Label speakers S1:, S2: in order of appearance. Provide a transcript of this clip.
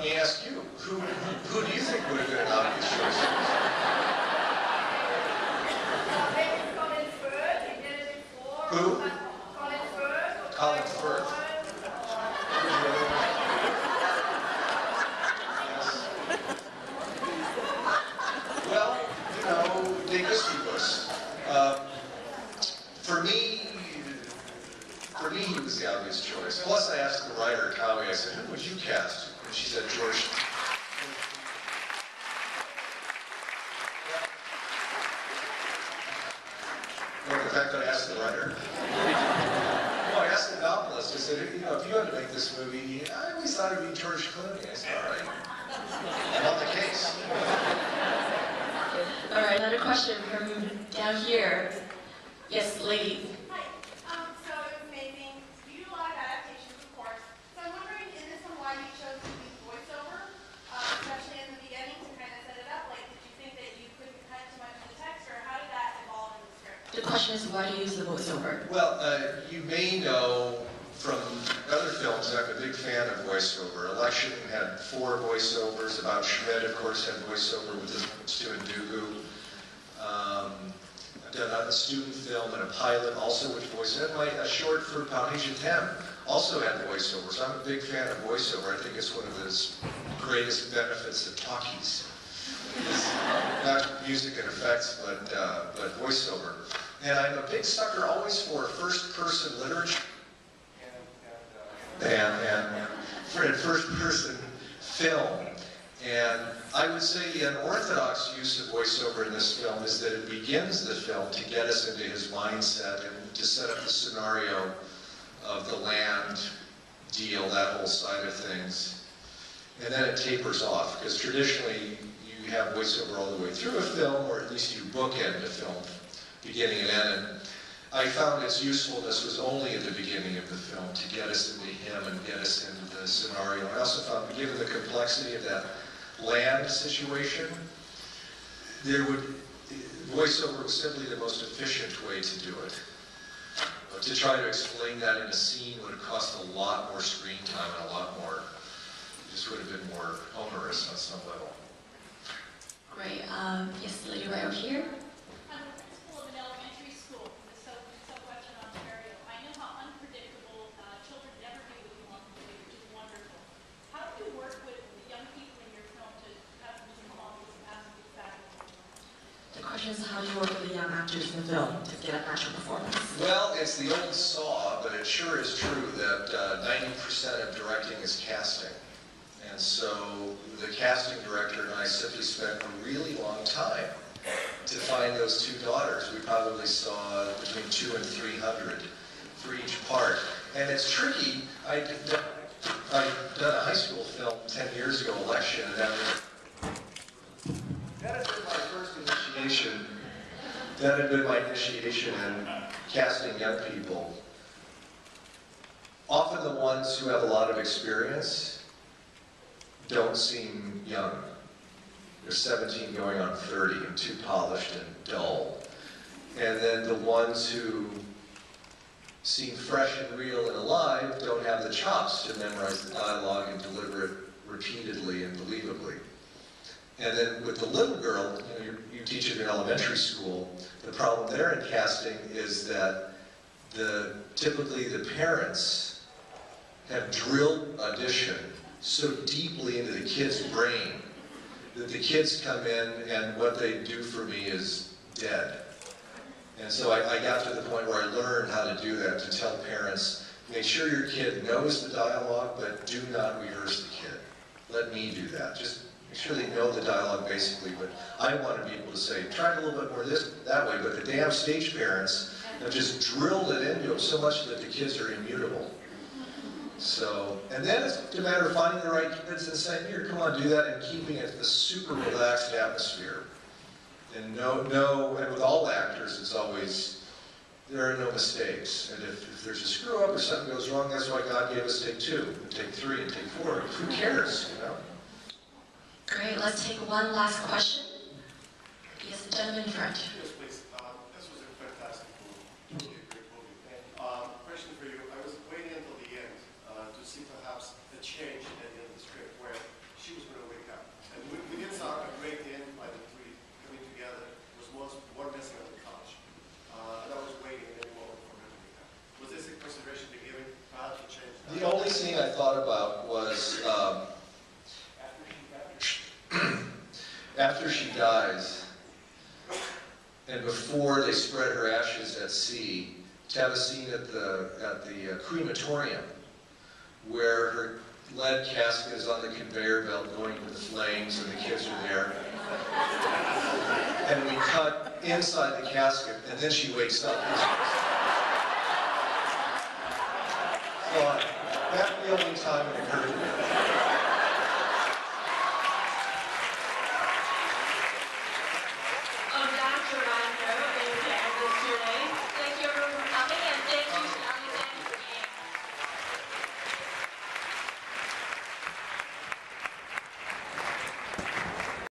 S1: let me ask you, who do you think would have been an obvious choice? Who? Colin Firth. Yes. Well, you know, they was. For me, he was the obvious choice. Plus, I asked the writer, Cowie, I said, who would you cast? And she said, George. Well, in fact, I asked the writer. No, I asked the novelist. I said, you know, if you had to make this movie, I always thought it'd be George Clooney. I said, all right. I'm on the case.
S2: All right, another question from down here. Yes, lady.
S3: So it was amazing. You do a lot of adaptations, of course. So I'm wondering, in this one, why you chose to use voiceover, especially in the beginning to kind of set it up? Like, did you think that you couldn't cut too much of the text, or how did that evolve in the script?
S2: The question is, why do you use the voiceover?
S1: Well, you may know from other films, I'm a big fan of voiceover. Election had 4 voiceovers. About Schmidt, of course, had voiceover with Stu and Dugu. I've done a student film and a pilot also with voiceover. A short for Polynesian 10 also had voiceover. So I'm a big fan of voiceover. I think it's one of the greatest benefits of talkies. Not music and effects, but voiceover. And I'm a big sucker always for first-person literature and first-person film. And I would say the unorthodox use of voiceover in this film is that it begins the film to get us into his mindset and to set up the scenario of the land deal, that whole side of things. And then it tapers off, because traditionally you have voiceover all the way through a film, or at least you bookend a film, beginning and end. And I found its usefulness was only at the beginning of the film to get us into him and get us into the scenario. I also found, given the complexity of that land situation, voiceover was simply the most efficient way to do it. But to try to explain that in a scene would have cost a lot more screen time and a lot more, it just would have been more onerous on some level.
S2: Great. Yes, the lady right over here.
S3: I'm the principal of an elementary school in the southwestern Ontario. I know how unpredictable children never do what you want them to do, which is wonderful. How do you work with the young people in your film to have them come along with some aspects of that?
S2: The question is, how do you work with the young actors in the film to get a natural performance?
S1: Well, it's the old saw, but it sure is true that 90% of directing is casting. And so the casting director and I simply spent a really long time to find those 2 daughters. We probably saw between 200 and 300 for each part. And it's tricky. I'd done a high school film 10 years ago, Election, and that had been my first initiation. That had been my initiation in casting young people. Often the ones who have a lot of experience don't seem young. They're 17 going on 30 and too polished and dull. And then the ones who seem fresh and real and alive don't have the chops to memorize the dialogue and deliver it repeatedly and believably. And then with the little girl, you teach it in elementary school, the problem there in casting is that typically the parents have drilled audition so deeply into the kid's brain that the kids come in and what they do for me is dead. And so I got to the point where I learned how to do that, to tell parents, make sure your kid knows the dialogue, but do not rehearse the kid. Let me do that. Just make sure they know the dialogue basically, but I want to be able to say, try it a little bit more that way, but the damn stage parents have just drilled it into them so much that the kids are immutable. So, and then it's a matter of finding the right kids and saying, here, come on, do that, and keeping it a super relaxed atmosphere. And and with all actors, it's always, there are no mistakes. And if there's a screw up or something goes wrong, that's why God gave us take 2, and take 3, and take 4. Who cares, you know?
S2: Great, let's take one last question. Yes, the gentleman in front.
S4: Yes, please. This was a fantastic movie, really a great movie. And question for you, I was waiting until the end to see perhaps the change at the end of the script where
S1: funny scene I thought about was after she dies, and before they spread her ashes at sea, to have a scene at the crematorium where her lead casket is on the conveyor belt going to the flames and the kids are there. And we cut inside the casket and then she wakes up. So that's the only time it occurred to me.